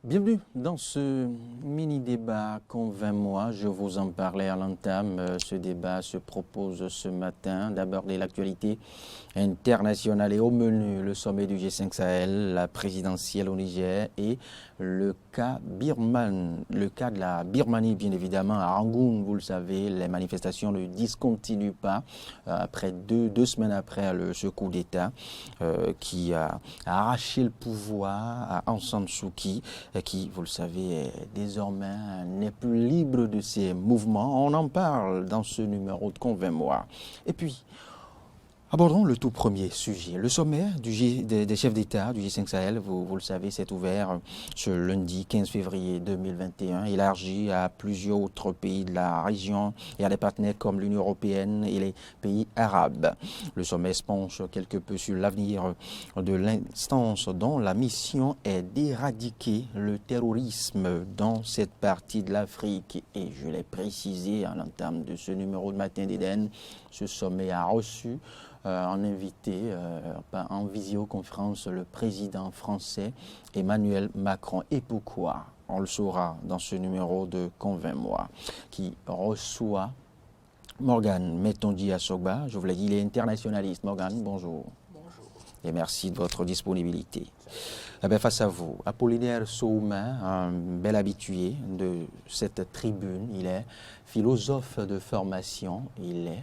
Bienvenue dans ce mini-débat qu'en 20 mois, je vous en parlais à l'entame. Ce débat se propose ce matin d'aborder l'actualité internationale et au menu le sommet du G5 Sahel, la présidentielle au Niger et le cas de la Birmanie, bien évidemment, à Rangoon. Vous le savez, les manifestations ne discontinuent pas après deux semaines après ce coup d'État qui a arraché le pouvoir à Aung San Suu Kyi, qui, vous le savez, désormais n'est plus libre de ses mouvements. On en parle dans ce numéro de Convainc Moi. Et puis, abordons le tout premier sujet. Le sommet des chefs d'État du G5 Sahel, vous le savez, s'est ouvert ce lundi 15 février 2021, élargi à plusieurs autres pays de la région et à des partenaires comme l'Union européenne et les pays arabes. Le sommet se penche quelque peu sur l'avenir de l'instance dont la mission est d'éradiquer le terrorisme dans cette partie de l'Afrique. Et je l'ai précisé à l'entame de ce numéro de Matin d'Éden, ce sommet a reçu en invité en visioconférence le président français Emmanuel Macron. Et pourquoi? On le saura dans ce numéro de Convainc Moi, qui reçoit Morgane Metondi Assogba. Je vous l'ai dit, il est internationaliste. Morgane, bonjour. Bonjour. Et merci de votre disponibilité. Face à vous, Apollinaire Soumain, un bel habitué de cette tribune. Il est philosophe de formation, il est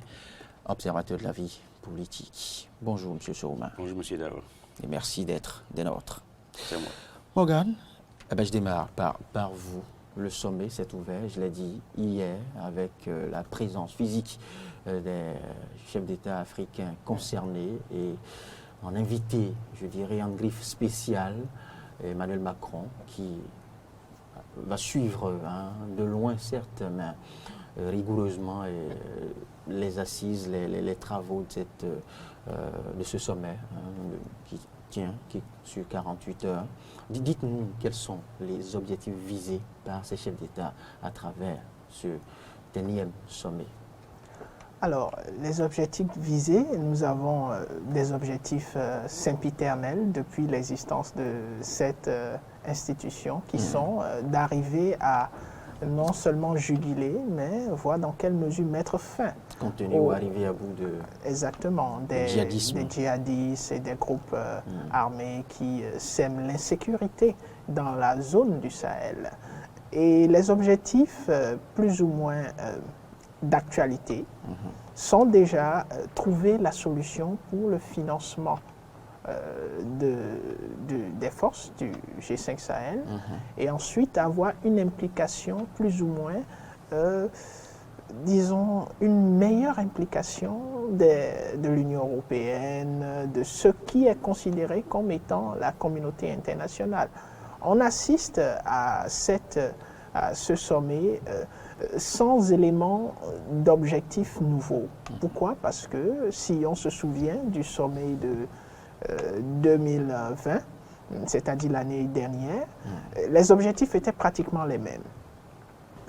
observateur de la vie politique. Bonjour, M. Soumain. Bonjour, M. Dao. Et merci d'être des nôtres. C'est moi. Morgane, je démarre par vous. Le sommet s'est ouvert, je l'ai dit hier, avec la présence physique des chefs d'État africains concernés et en invité, je dirais, en griffe spéciale, Emmanuel Macron, qui va suivre de loin, certes, mais rigoureusement les assises, les travaux de ce sommet qui tient sur 48 heures. Dites-nous quels sont les objectifs visés par ces chefs d'État à travers ce dernier sommet. Alors, les objectifs visés, nous avons des objectifs sempiternels depuis l'existence de cette institution qui sont d'arriver à non seulement juguler, mais voir dans quelle mesure mettre fin. Contenir ou arriver à bout de... Exactement, des djihadistes et des groupes armés qui sèment l'insécurité dans la zone du Sahel. Et les objectifs plus ou moins d'actualité sont déjà trouver la solution pour le financement des forces du G5 Sahel et ensuite avoir une implication plus ou moins, disons, une meilleure implication de l'Union européenne, de ce qui est considéré comme étant la communauté internationale. On assiste à ce sommet sans éléments d'objectifs nouveaux. Pourquoi? Parce que si on se souvient du sommet de 2020, c'est-à-dire l'année dernière, les objectifs étaient pratiquement les mêmes.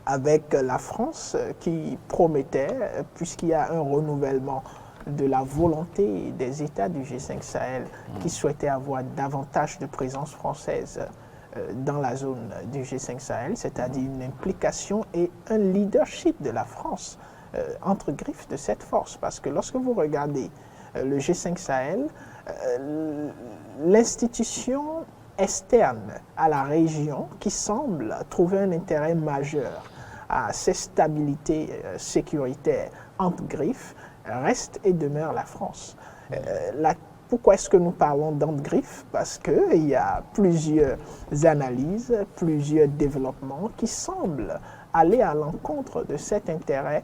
Avec la France qui promettait, puisqu'il y a un renouvellement de la volonté des États du G5 Sahel qui souhaitaient avoir davantage de présence française dans la zone du G5 Sahel, c'est-à-dire une implication et un leadership de la France entre griffes de cette force. Parce que lorsque vous regardez le G5 Sahel, l'institution externe à la région qui semble trouver un intérêt majeur à ces stabilités sécuritaires entre griffes reste et demeure la France. Pourquoi est-ce que nous parlons d'entre griffes? Parce qu'il y a plusieurs analyses, plusieurs développements qui semblent aller à l'encontre de cet intérêt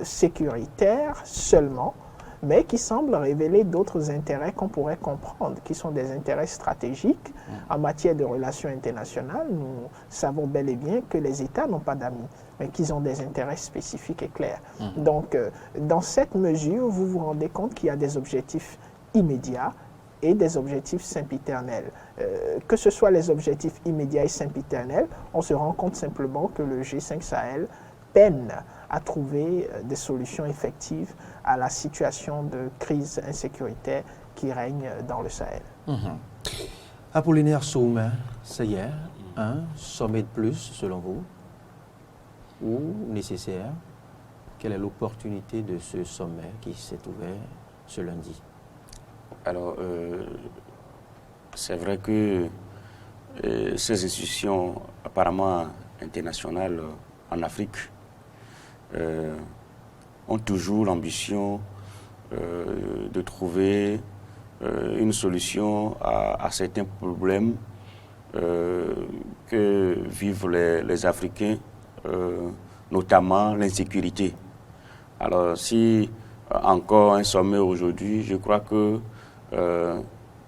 sécuritaire seulement, mais qui semblent révéler d'autres intérêts qu'on pourrait comprendre, qui sont des intérêts stratégiques. En matière de relations internationales, nous savons bel et bien que les États n'ont pas d'amis, mais qu'ils ont des intérêts spécifiques et clairs. Donc, dans cette mesure, vous vous rendez compte qu'il y a des objectifs immédiats et des objectifs sempiternels. Que ce soit les objectifs immédiats et sempiternels, on se rend compte simplement que le G5 Sahel peine à trouver des solutions effectives à la situation de crise insécuritaire qui règne dans le Sahel. Apollinaire Soumain, ça y est, un sommet de plus, selon vous, ou nécessaire? Quelle est l'opportunité de ce sommet qui s'est ouvert ce lundi? Alors, c'est vrai que ces institutions apparemment internationales en Afrique ont toujours l'ambition de trouver une solution à certains problèmes que vivent les Africains, notamment l'insécurité. Alors, si encore un sommet aujourd'hui, je crois que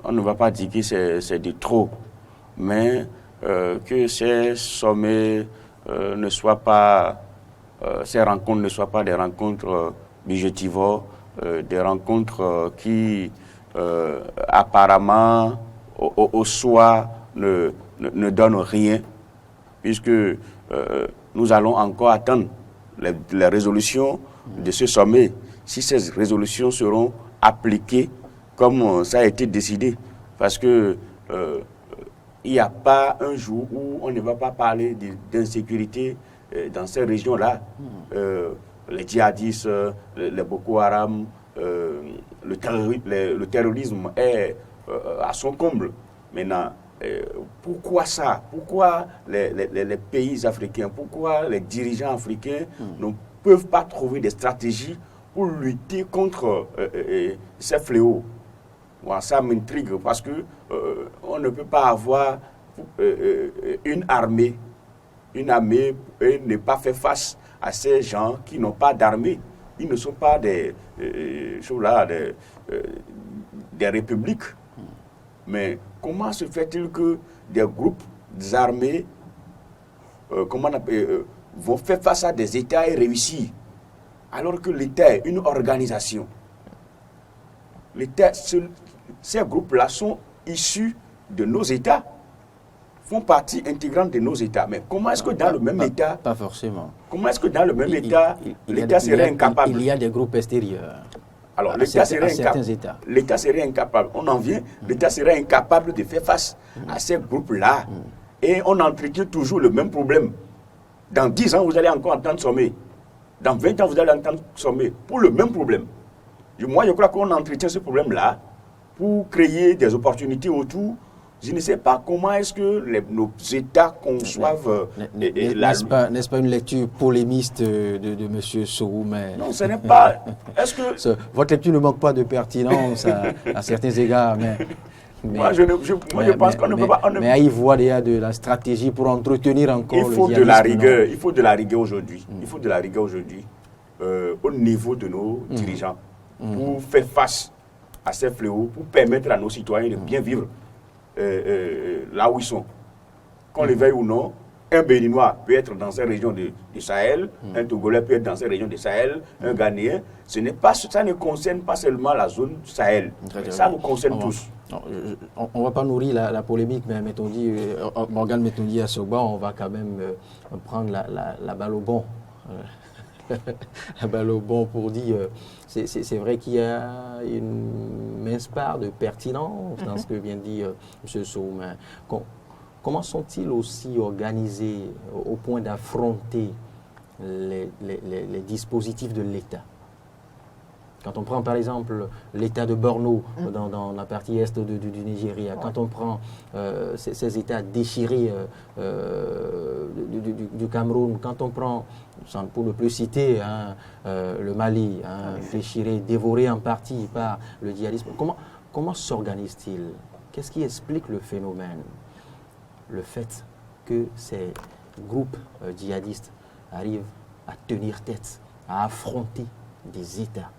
on ne va pas dire que c'est de trop, mais que ces sommets ne soient pas, ces rencontres ne soient pas des rencontres budgétivores, des rencontres qui apparemment au soi ne donnent rien, puisque nous allons encore attendre les résolutions de ce sommet. Si ces résolutions seront appliquées comme ça a été décidé, parce que il n'y a pas un jour où on ne va pas parler d'insécurité dans ces régions-là. Les djihadistes, les Boko Haram, le terrorisme est à son comble. Maintenant, pourquoi ça? Pourquoi les pays africains, pourquoi les dirigeants africains ne peuvent pas trouver des stratégies pour lutter contre ces fléaux? Moi, ça m'intrigue parce que on ne peut pas avoir une armée et ne pas faire face à ces gens qui n'ont pas d'armée. Ils ne sont pas des républiques. Mais comment se fait-il que des groupes armés vont faire face à des États et réussir, alors que l'État est une organisation? Ces groupes-là sont issus de nos États, font partie intégrante de nos États. Mais comment est-ce que dans le même État... Pas forcément. Comment est-ce que dans le même État, l'État serait incapable? Il y a des groupes extérieurs. Alors, l'État serait incapable. On en vient, l'État serait incapable de faire face à ces groupes-là. Et on entretient toujours le même problème. Dans 10 ans, vous allez encore entendre sommet. Dans 20 ans, vous allez entendre sommet pour le même problème. Moi, je crois qu'on entretient ce problème-là pour créer des opportunités autour. Je ne sais pas comment est-ce que nos États conçoivent... N'est-ce pas une lecture polémiste de M. Sow, mais... Non, ce n'est pas... Est-ce que... Votre lecture ne manque pas de pertinence à certains égards, mais... Moi, je pense qu'on ne peut pas... Mais à y voir, il y a de la stratégie pour entretenir encore il faut de la rigueur. Il faut de la rigueur aujourd'hui. Il faut de la rigueur aujourd'hui au niveau de nos dirigeants pour faire face à ces fléaux, pour permettre à nos citoyens de bien vivre là où ils sont. Qu'on le veuille ou non, un Béninois peut être dans ces régions du Sahel, un Togolais peut être dans ces régions du Sahel, un Ghanéen. Ça ne concerne pas seulement la zone du Sahel. Ça nous concerne tous. On ne va pas nourrir la polémique, mais Morgan Mettoundi à Sogba, on va quand même prendre la balle au bon. La balle au bon pour dire, c'est vrai qu'il y a une mince part de pertinence dans ce que vient de dire M. Sow. Comment sont-ils aussi organisés au point d'affronter les dispositifs de l'État? Quand on prend par exemple l'État de Borno dans la partie est du Nigeria, quand on prend ces États déchirés du Cameroun, quand on prend, pour ne plus citer, le Mali, déchiré, dévoré en partie par le djihadisme, comment s'organise-t-il? Qu'est-ce qui explique le phénomène? Le fait que ces groupes djihadistes arrivent à tenir tête, à affronter des États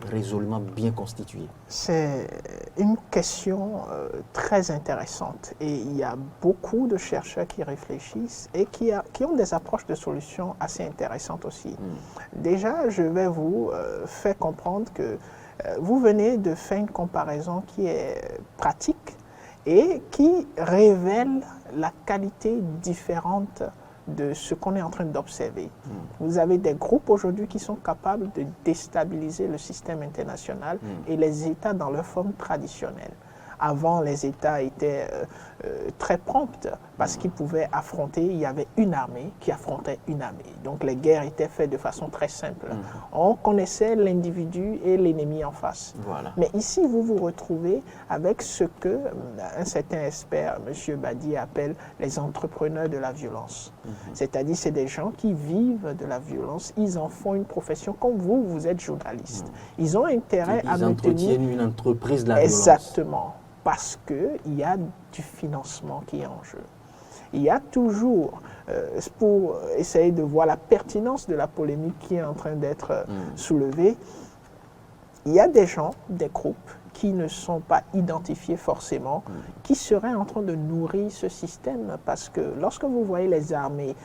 résolument bien constitués? C'est une question très intéressante et il y a beaucoup de chercheurs qui réfléchissent et qui ont des approches de solutions assez intéressantes aussi. Déjà, je vais vous faire comprendre que vous venez de faire une comparaison qui est pratique et qui révèle la qualité différente de ce qu'on est en train d'observer. Vous avez des groupes aujourd'hui qui sont capables de déstabiliser le système international et les États dans leur forme traditionnelle. Avant, les États étaient très prompts parce qu'ils pouvaient affronter, il y avait une armée qui affrontait une armée. Donc les guerres étaient faites de façon très simple. On connaissait l'individu et l'ennemi en face. Voilà. Mais ici, vous vous retrouvez avec ce que un certain expert, M. Badi, appelle les entrepreneurs de la violence. C'est-à-dire, c'est des gens qui vivent de la violence, ils en font une profession comme vous, vous êtes journaliste. Ils ont intérêt à Ils maintenir... entretiennent une entreprise de la violence. Exactement, parce qu'il y a du financement qui est en jeu. Il y a toujours, pour essayer de voir la pertinence de la polémique qui est en train d'être soulevée, il y a des gens, des groupes qui ne sont pas identifiés forcément, qui seraient en train de nourrir ce système. Parce que lorsque vous voyez les armées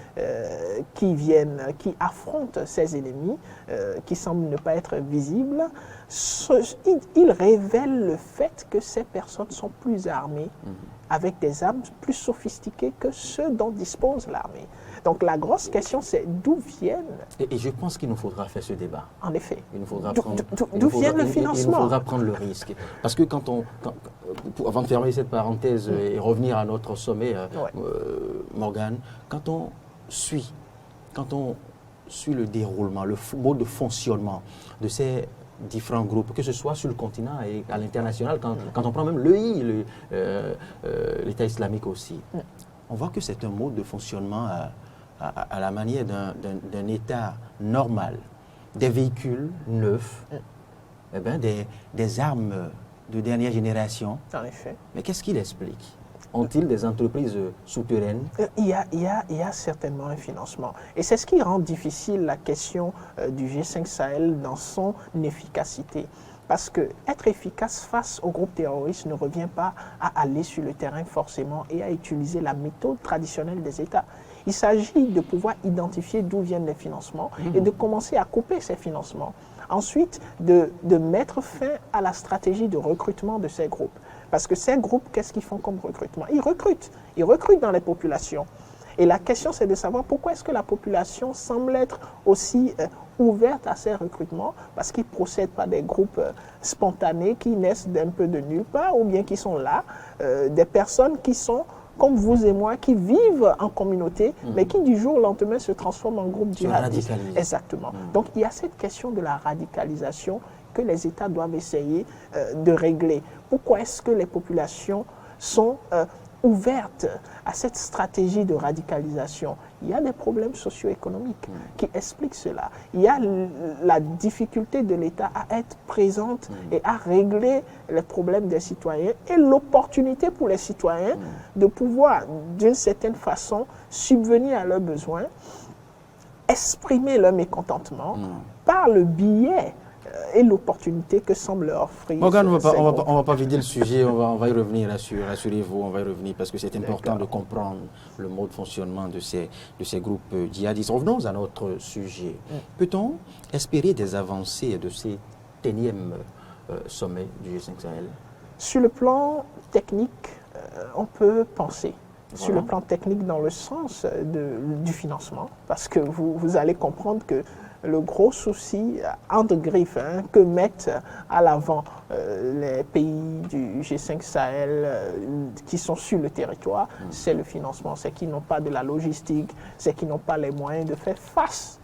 qui viennent, qui affrontent ces ennemis, qui semblent ne pas être visibles, ils révèlent le fait que ces personnes sont plus armées, avec des armes plus sophistiquées que ceux dont dispose l'armée. Donc la grosse question, c'est d'où viennent... Et je pense qu'il nous faudra faire ce débat. En effet. Il nous faudra prendre, d'où vient le financement? Il nous faudra prendre le risque. Parce que avant de fermer cette parenthèse et revenir à notre sommet, Morgane, quand on suit le déroulement, le mode de fonctionnement de ces différents groupes, que ce soit sur le continent et à l'international, quand on prend même l'EI, l'État islamique aussi, on voit que c'est un mode de fonctionnement à la manière d'un État normal, des véhicules neufs, eh bien, des armes de dernière génération. En effet. Mais qu'est-ce qu'il explique? Ont-ils des entreprises souterraines? Il y a certainement un financement. Et c'est ce qui rend difficile la question du G5 Sahel dans son efficacité. Parce que être efficace face aux groupes terroristes ne revient pas à aller sur le terrain forcément et à utiliser la méthode traditionnelle des États. Il s'agit de pouvoir identifier d'où viennent les financements et de commencer à couper ces financements. Ensuite, de mettre fin à la stratégie de recrutement de ces groupes. Parce que ces groupes, qu'est-ce qu'ils font comme recrutement? Ils recrutent dans les populations. Et la question, c'est de savoir pourquoi est-ce que la population semble être aussi ouverte à ces recrutements, parce qu'ils ne procèdent pas des groupes spontanés qui naissent d'un peu de nulle part, ou bien qui sont là, des personnes qui sont comme vous et moi, qui vivent en communauté, mais qui du jour au lendemain se transforment en groupe djihadiste. Exactement. Donc il y a cette question de la radicalisation que les États doivent essayer de régler. Pourquoi est-ce que les populations sont ouvertes à cette stratégie de radicalisation? Il y a des problèmes socio-économiques qui expliquent cela. Il y a la difficulté de l'État à être présente et à régler les problèmes des citoyens et l'opportunité pour les citoyens de pouvoir, d'une certaine façon, subvenir à leurs besoins, exprimer leur mécontentement par le biais et l'opportunité que semble leur offrir. Morgane, on ne va pas vider le sujet, on va y revenir, rassurez-vous, on va y revenir parce que c'est important de comprendre le mode de fonctionnement de ces groupes djihadistes. Revenons à notre sujet. Peut-on espérer des avancées de cet énième sommet du G5 Sahel? Sur le plan technique, on peut penser. Sur le plan technique, dans le sens du financement, parce que vous allez comprendre que le gros souci, entre griffes, que mettent à l'avant les pays du G5 Sahel qui sont sur le territoire, c'est le financement. C'est qu'ils n'ont pas de la logistique, c'est qu'ils n'ont pas les moyens de faire face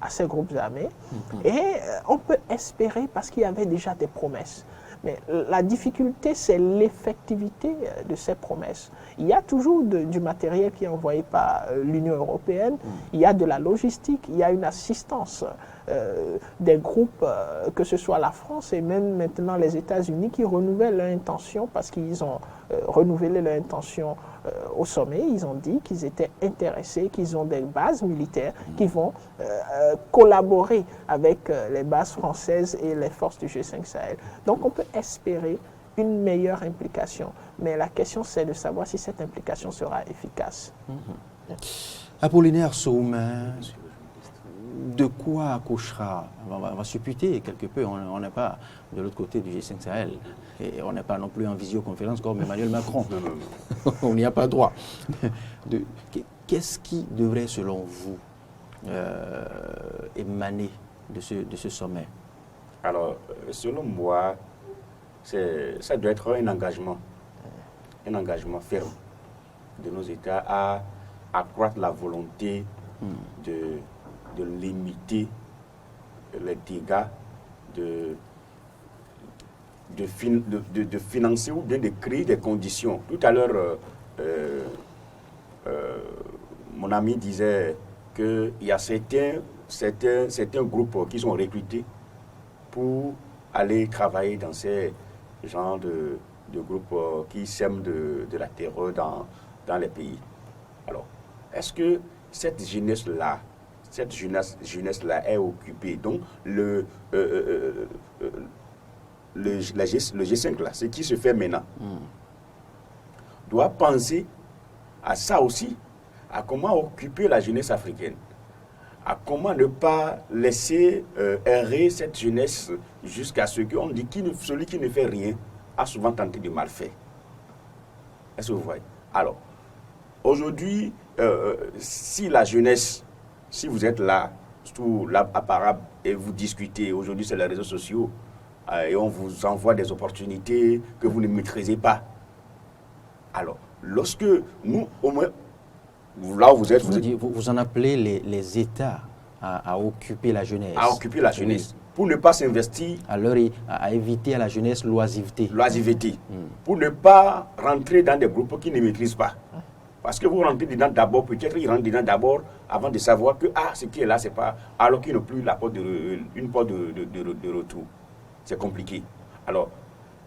à ces groupes armés. Et on peut espérer, parce qu'il y avait déjà des promesses. Mais la difficulté, c'est l'effectivité de ces promesses. Il y a toujours du matériel qui est envoyé par l'Union européenne, il y a de la logistique, il y a une assistance des groupes, que ce soit la France et même maintenant les États-Unis, qui renouvellent leur intention parce qu'ils ont renouvelé leur intention au sommet. Ils ont dit qu'ils étaient intéressés, qu'ils ont des bases militaires qui vont collaborer avec les bases françaises et les forces du G5 Sahel. Donc on peut espérer une meilleure implication. Mais la question, c'est de savoir si cette implication sera efficace. Apollinaire Soumain, de quoi accouchera? On va supputer quelque peu, on n'est pas de l'autre côté du G5 Sahel. Et on n'est pas non plus en visioconférence comme Emmanuel Macron. On n'y a pas droit. Qu'est-ce qui devrait, selon vous, émaner de ce sommet? Alors, selon moi, ça doit être un engagement ferme de nos États à accroître la volonté de limiter les dégâts, de financer ou bien de créer des conditions. Tout à l'heure, mon ami disait qu'il y a certains groupes qui sont recrutés pour aller travailler dans ces genres de groupes qui sèment de la terreur dans les pays. Alors, est-ce que cette jeunesse-là est occupée? Donc, le G5, là, ce qui se fait maintenant, doit penser à ça aussi, à comment occuper la jeunesse africaine, à comment ne pas laisser errer cette jeunesse jusqu'à ce qu'on dit que celui qui ne fait rien a souvent tenté de mal faire. Est-ce que vous voyez? Alors, aujourd'hui, si la jeunesse, si vous êtes là, sous l'apparat et vous discutez, aujourd'hui c'est les réseaux sociaux, et on vous envoie des opportunités que vous ne maîtrisez pas. Alors, lorsque nous, au moins, là où vous êtes... Vous en appelez les États à occuper la jeunesse. À occuper la jeunesse. Oui. Pour ne pas s'investir... À éviter à la jeunesse l'oisiveté. L'oisiveté. Pour ne pas rentrer dans des groupes qui ne maîtrisent pas. Parce que vous rentrez dedans d'abord, peut-être ils rentrent dedans d'abord avant de savoir que ce qui est là, c'est pas... Alors qu'ils n'ont plus une porte de retour. C'est compliqué. Alors,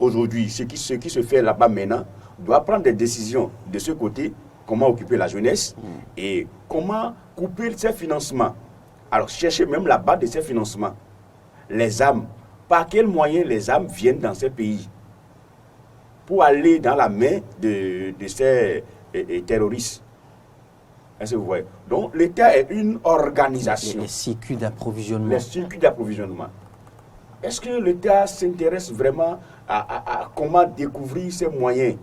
aujourd'hui, ce qui se fait là-bas maintenant doit prendre des décisions de ce côté, comment occuper la jeunesse et comment couper ces financements. Alors, chercher même la base de ces financements. Les armes. Par quels moyens les armes viennent dans ces pays pour aller dans la main de ces terroristes. Est-ce que vous voyez? Donc, l'État est une organisation. Les circuits d'approvisionnement. Les circuits d'approvisionnement. Est-ce que l'État s'intéresse vraiment à comment découvrir ces moyens?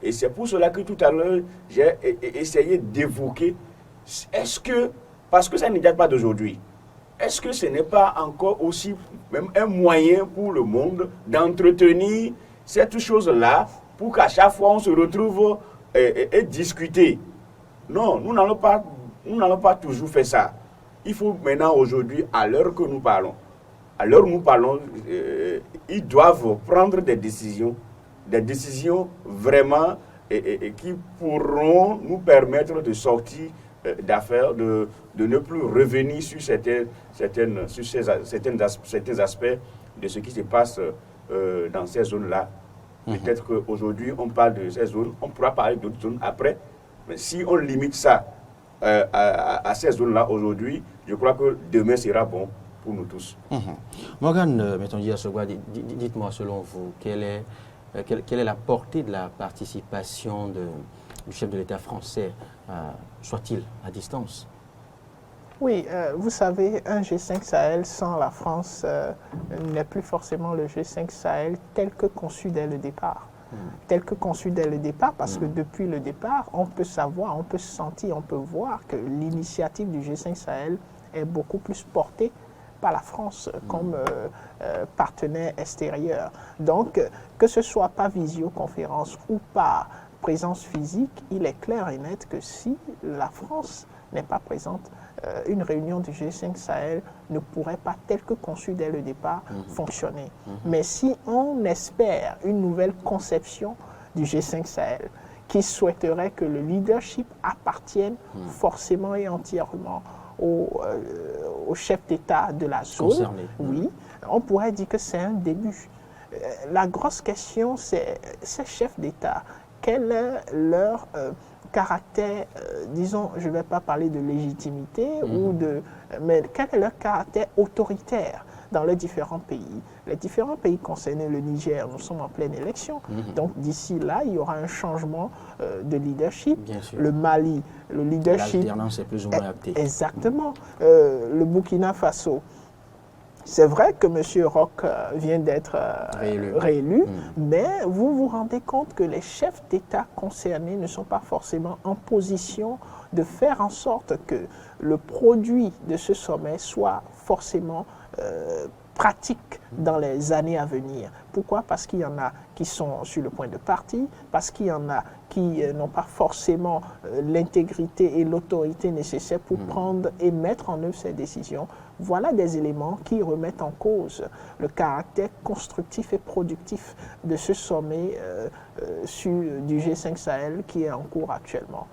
Et c'est pour cela que tout à l'heure, j'ai essayé d'évoquer, est-ce que, parce que ça ne date pas d'aujourd'hui, est-ce que ce n'est pas encore aussi même un moyen pour le monde d'entretenir cette chose-là pour qu'à chaque fois on se retrouve et discuter? Non, nous n'allons pas toujours faire ça. Il faut maintenant, aujourd'hui, à l'heure que nous parlons, ils doivent prendre des décisions vraiment qui pourront nous permettre de sortir d'affaires, de ne plus revenir sur certains aspects de ce qui se passe dans ces zones-là. Peut-être qu'aujourd'hui, on parle de ces zones, on pourra parler d'autres zones après, mais si on limite ça à ces zones-là aujourd'hui, je crois que demain sera bon pour nous tous. Morgan Métandier-Assogua, dites-moi selon vous, quelle est la portée de la participation du chef de l'État français, soit-il à distance? Oui, vous savez, un G5 Sahel sans la France n'est plus forcément le G5 Sahel tel que conçu dès le départ. Tel que conçu dès le départ, parce que depuis le départ, on peut savoir, on peut sentir, on peut voir que l'initiative du G5 Sahel est beaucoup plus portée par la France comme partenaire extérieur. Donc, que ce soit par visioconférence ou par présence physique, il est clair et net que si la France n'est pas présente, une réunion du G5 Sahel ne pourrait pas, tel que conçu dès le départ, fonctionner. Mais si on espère une nouvelle conception du G5 Sahel, qui souhaiterait que le leadership appartienne forcément et entièrement au chef d'État de la zone, concerné. Oui, on pourrait dire que c'est un début. La grosse question, c'est ces chefs d'État, quel est leur caractère, disons, je ne vais pas parler de légitimité, mais quel est leur caractère autoritaire dans les différents pays. Les différents pays concernés, le Niger, nous sommes en pleine élection, donc d'ici là, il y aura un changement de leadership. Le Mali, le leadership... L'alternance est plus ou moins actée. Exactement. Le Burkina Faso, c'est vrai que M. Roch vient d'être réélu, mais vous vous rendez compte que les chefs d'État concernés ne sont pas forcément en position de faire en sorte que le produit de ce sommet soit forcément pratique dans les années à venir. Pourquoi? Parce qu'il y en a qui sont sur le point de partir, parce qu'il y en a qui n'ont pas forcément l'intégrité et l'autorité nécessaires pour prendre et mettre en œuvre ces décisions. Voilà des éléments qui remettent en cause le caractère constructif et productif de ce sommet du G5 Sahel qui est en cours actuellement.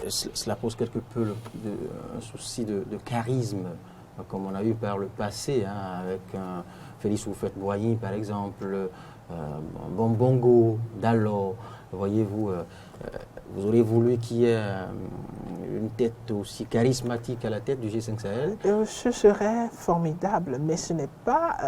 Cela pose quelque peu un souci de charisme, comme on a eu par le passé, hein, avec Félix Houphouët-Boigny par exemple, Bongo, Dallo. Voyez-vous, vous auriez voulu qu'il y ait une tête aussi charismatique à la tête du G5 Sahel? Ce serait formidable, mais ce n'est pas...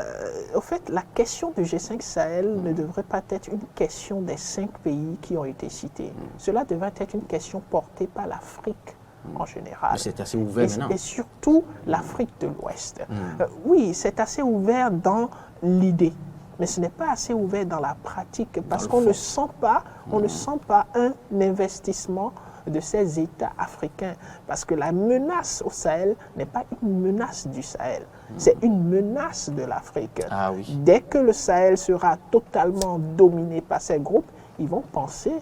au fait, la question du G5 Sahel ne devrait pas être une question des 5 pays qui ont été cités. Cela devrait être une question portée par l'Afrique en général. C'est assez ouvert maintenant. Et surtout l'Afrique de l'Ouest. Oui, c'est assez ouvert dans l'idée, mais ce n'est pas assez ouvert dans la pratique parce qu'on ne sent pas, un investissement de ces États africains. Parce que la menace au Sahel n'est pas une menace du Sahel, c'est une menace de l'Afrique. Ah oui. Dès que le Sahel sera totalement dominé par ces groupes, ils vont penser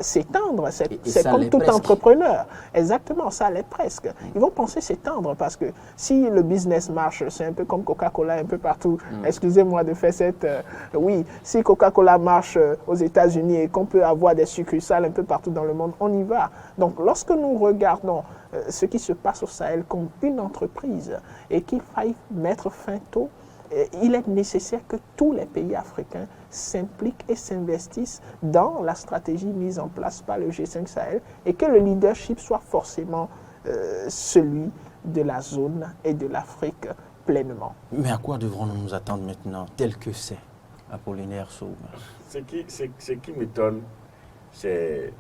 s'étendre. C'est comme tout entrepreneur. Exactement, ça l'est presque. Ils vont penser s'étendre parce que si le business marche, c'est un peu comme Coca-Cola un peu partout. Excusez-moi de faire cette... oui, si Coca-Cola marche aux États-Unis et qu'on peut avoir des succursales un peu partout dans le monde, on y va. Donc, lorsque nous regardons ce qui se passe au Sahel comme une entreprise et qu'il faille mettre fin tôt, il est nécessaire que tous les pays africains s'impliquent et s'investissent dans la stratégie mise en place par le G5 Sahel et que le leadership soit forcément celui de la zone et de l'Afrique pleinement. Mais à quoi devrons-nous nous attendre maintenant, tel que c'est, Apollinaire Sow? Ce qui m'étonne, c'est...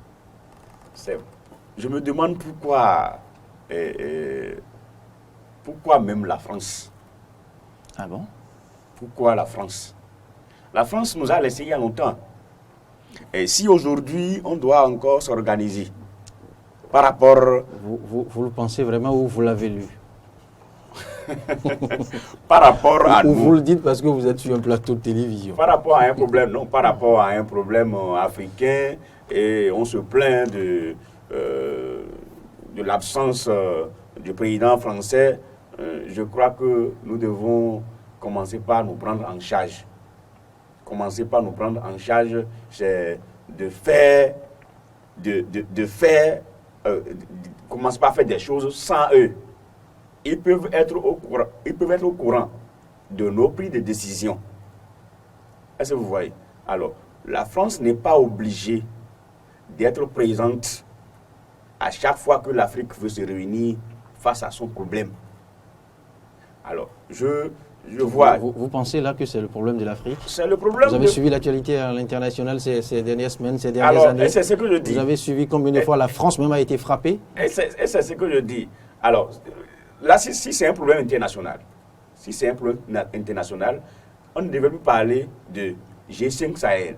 Je me demande pourquoi même la France. Ah bon? Pourquoi la France? La France nous a laissé il y a longtemps. Et si aujourd'hui, on doit encore s'organiser par rapport... Vous le pensez vraiment ou vous l'avez lu? Par rapport à nous... Vous le dites parce que vous êtes sur un plateau de télévision. Par rapport à un problème, non, par rapport à un problème africain, et on se plaint de l'absence du président français, je crois que nous devons commencer par nous prendre en charge. Commencer par nous prendre en charge, c'est commencer par faire des choses sans eux. Ils peuvent être au courant de nos prises de décision. Est-ce que vous voyez? Alors, la France n'est pas obligée d'être présente à chaque fois que l'Afrique veut se réunir face à son problème. Alors, je vois... Vous pensez là que c'est le problème de l'Afrique? C'est le problème. Vous avez suivi l'actualité à l'international ces dernières semaines, ces dernières années? C'est ce que je dis. Vous avez suivi combien de fois la France même a été frappée? Et c'est ce que je dis. Alors, là, si c'est un problème international, on ne devait plus parler de G5 Sahel.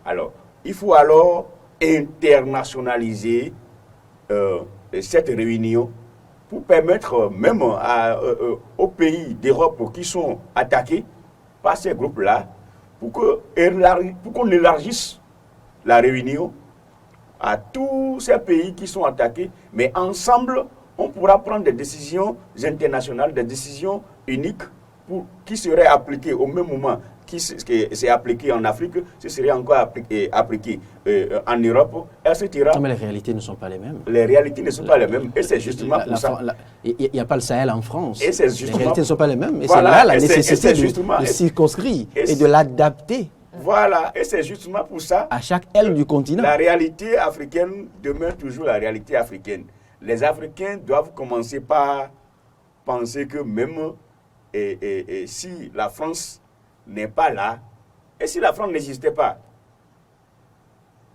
Alors, il faut alors internationaliser cette réunion pour permettre même aux pays d'Europe qui sont attaqués par ces groupes-là, pour qu'on élargisse la réunion à tous ces pays qui sont attaqués, mais ensemble, on pourra prendre des décisions internationales, des décisions uniques qui seraient appliquées au même moment qui c'est appliqué en Afrique, ce serait encore appliqué en Europe, etc. Non, mais les réalités ne sont pas les mêmes. Les réalités ne sont pas les mêmes, et c'est justement pour ça. Il n'y a pas le Sahel en France. Et c'est justement, les réalités ne sont pas les mêmes, et voilà, c'est là la nécessité de circonscrire et de l'adapter. Voilà, et c'est justement pour ça. À chaque aile du continent. La réalité africaine demeure toujours la réalité africaine. Les Africains doivent commencer par penser que même si la France n'est pas là, et si la France n'existait pas,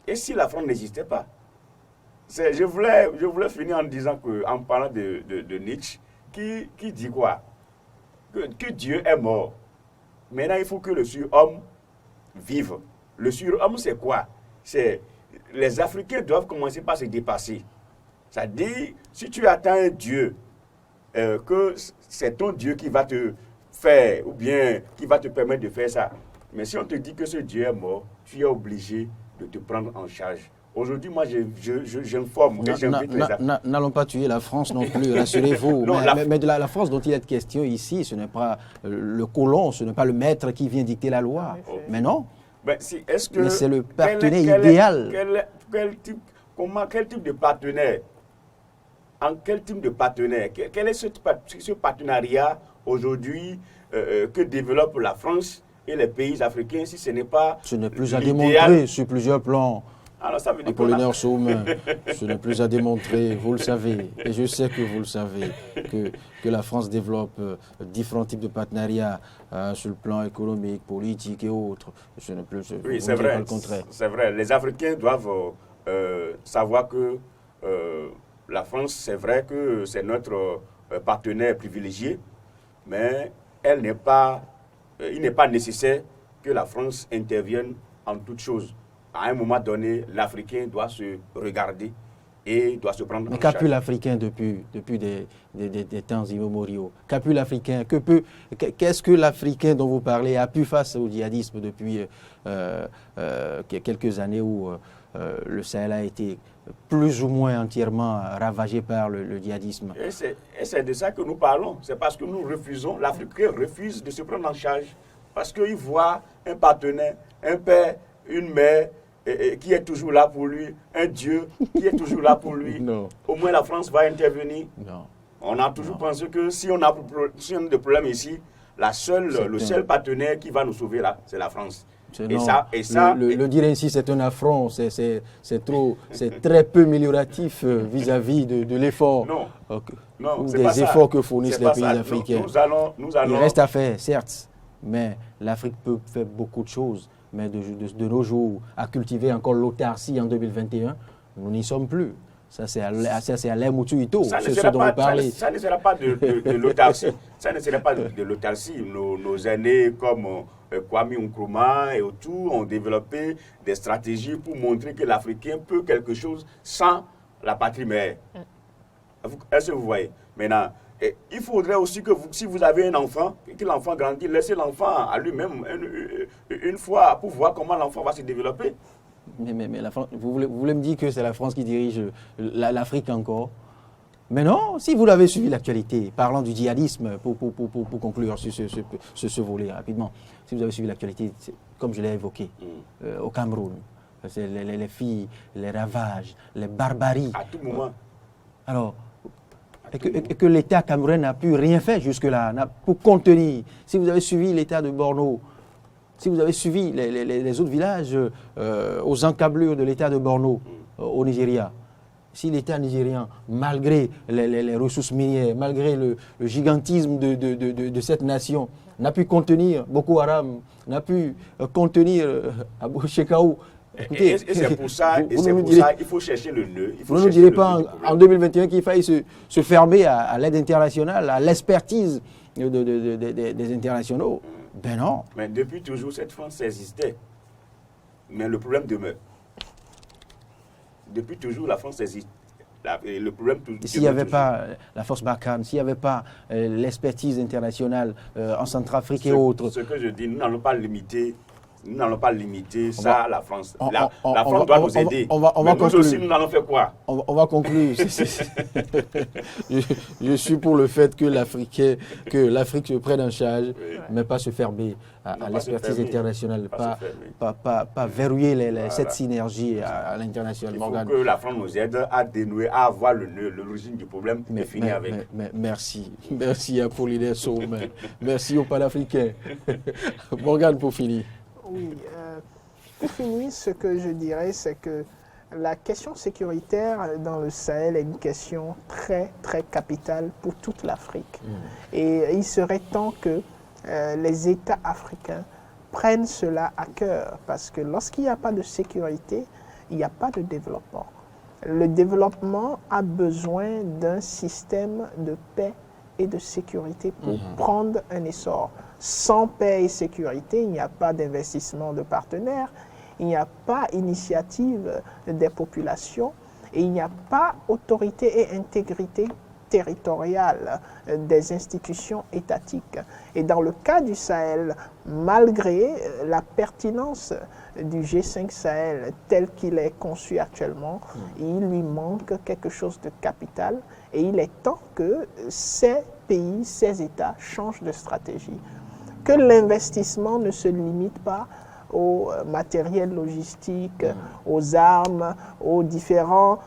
je voulais finir en disant en parlant de Nietzsche, qui dit quoi? Que Dieu est mort. Maintenant, il faut que le surhomme vive. Le surhomme, c'est quoi? Les Africains doivent commencer par se dépasser. C'est-à-dire, si tu attends un Dieu, que c'est ton Dieu qui va te faire ou bien qui va te permettre de faire ça. Mais si on te dit que ce Dieu est mort, tu es obligé de te prendre en charge. Aujourd'hui, moi, j'informe et j'invite les Africains. N'allons pas tuer la France non plus, rassurez-vous. Mais de la France dont il est question ici, ce n'est pas le colon, ce n'est pas le maître qui vient dicter la loi. Mais non. Mais c'est le partenaire idéal. Quel type de partenaire? Quel type de partenaire? Quel est ce partenariat aujourd'hui que développe la France et les pays africains si ce n'est pas ce n'est plus à démontrer sur plusieurs plans. Alors, ça veut dire Apollinaire Saumain, ce n'est plus à démontrer, vous le savez, et je sais que vous le savez, que la France développe différents types de partenariats sur le plan économique, politique et autres. Ce n'est plus oui, c'est vrai, le contraire. C'est vrai. Les Africains doivent savoir que la France, c'est vrai que c'est notre partenaire privilégié, mais il n'est pas nécessaire que la France intervienne en toutes choses. À un moment donné, l'Africain doit se regarder et doit se prendre en charge. Mais qu'a pu l'Africain depuis des temps immémoriaux? Qu'a pu l'Africain? Qu'est-ce que l'Africain dont vous parlez a pu face au djihadisme depuis quelques années où le Sahel a été plus ou moins entièrement ravagé par le djihadisme? Et c'est de ça que nous parlons. C'est parce que nous refusons, l'Africain refuse de se prendre en charge parce qu'il voit un partenaire, un père, une mère qui est toujours là pour lui, un Dieu qui est toujours là pour lui. Non. Au moins la France va intervenir. Non. On a toujours pensé que si on a des problèmes ici, le seul partenaire qui va nous sauver là, c'est la France. Le dire ainsi, c'est un affront, c'est très peu amélioratif vis-à- -vis de l'effort, ou des efforts que fournissent les pays africains. Nous allons... Il reste à faire, certes, mais l'Afrique peut faire beaucoup de choses. Mais de nos jours, à cultiver encore l'autarcie en 2021, nous n'y sommes plus. Ça, c'est à l'ère Moutuito, c'est ce dont vous parlez. Ça ne sera pas de l'autarcie. Ça ne sera pas de l'autarcie. Nos aînés comme Kwame Nkrumah et autour ont développé des stratégies pour montrer que l'Africain peut quelque chose sans la patrie mère. Est-ce que vous voyez? Maintenant, il faudrait aussi que si vous avez un enfant, que l'enfant grandit, laissez l'enfant à lui-même une fois pour voir comment l'enfant va se développer. Mais la France, vous voulez me dire que c'est la France qui dirige l'Afrique encore? Mais non, si vous l'avez suivi l'actualité, parlant du djihadisme, pour conclure sur ce volet rapidement, si vous avez suivi l'actualité, comme je l'ai évoqué, au Cameroun, c'est les filles, les ravages, les barbaries. À tout moment. Alors, et que l'État camerounais n'a pu rien faire jusque-là pour contenir. Si vous avez suivi l'État de Borno, si vous avez suivi les autres villages aux encablures de l'État de Borno au Nigeria, si l'État nigérian, malgré les ressources minières, malgré le gigantisme de cette nation, n'a pu contenir Boko Haram, n'a pu contenir Abou Shekau. Et c'est pour ça, il faut chercher le nœud. Vous ne nous direz pas en 2021 qu'il faille se fermer à l'aide internationale, à l'expertise des internationaux. Ben non. Mais depuis toujours, cette France existait. Mais le problème demeure. Depuis toujours, la France existe. Le problème s'il n'y avait pas la force Barkhane, s'il n'y avait pas l'expertise internationale en Centrafrique et autres. Ce que je dis, nous n'allons pas limiter. Nous n'allons pas limiter ça à la France. La France doit nous aider. Mais nous aussi, nous allons faire quoi? On va conclure. Je suis pour le fait que l'Afrique se prenne en charge, mais pas se fermer à l'expertise internationale, pas verrouiller cette synergie à l'international. Il faut que la France nous aide à dénouer, à avoir l'origine du problème et finir avec. Merci. Merci à Apollinaire Saumain. Merci aux panafricains. Morgane, pour finir. Oui, pour finir, ce que je dirais, c'est que la question sécuritaire dans le Sahel est une question très, très capitale pour toute l'Afrique. Et il serait temps que les États africains prennent cela à cœur, parce que lorsqu'il n'y a pas de sécurité, il n'y a pas de développement. Le développement a besoin d'un système de paix et de sécurité pour prendre un essor. Sans paix et sécurité, il n'y a pas d'investissement de partenaires, il n'y a pas d'initiative des populations et il n'y a pas autorité et intégrité territoriale des institutions étatiques. Et dans le cas du Sahel, malgré la pertinence du G5 Sahel tel qu'il est conçu actuellement, il lui manque quelque chose de capital et il est temps que ces pays, ces États changent de stratégie. Que l'investissement ne se limite pas au matériel logistique, aux armes, aux différents,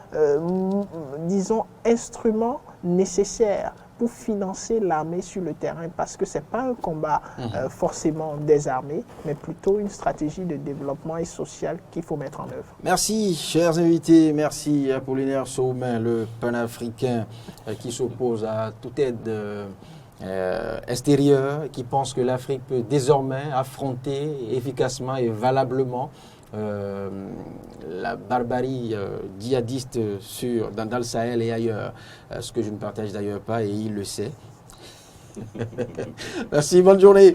disons, instruments nécessaires pour financer l'armée sur le terrain, parce que ce n'est pas un combat forcément des armées, mais plutôt une stratégie de développement et social qu'il faut mettre en œuvre. Merci, chers invités. Merci Apollinaire Saumain, le panafricain qui s'oppose à toute aide extérieure, qui pense que l'Afrique peut désormais affronter efficacement et valablement la barbarie djihadiste dans le Sahel et ailleurs, ce que je ne partage d'ailleurs pas et il le sait. Merci, bonne journée.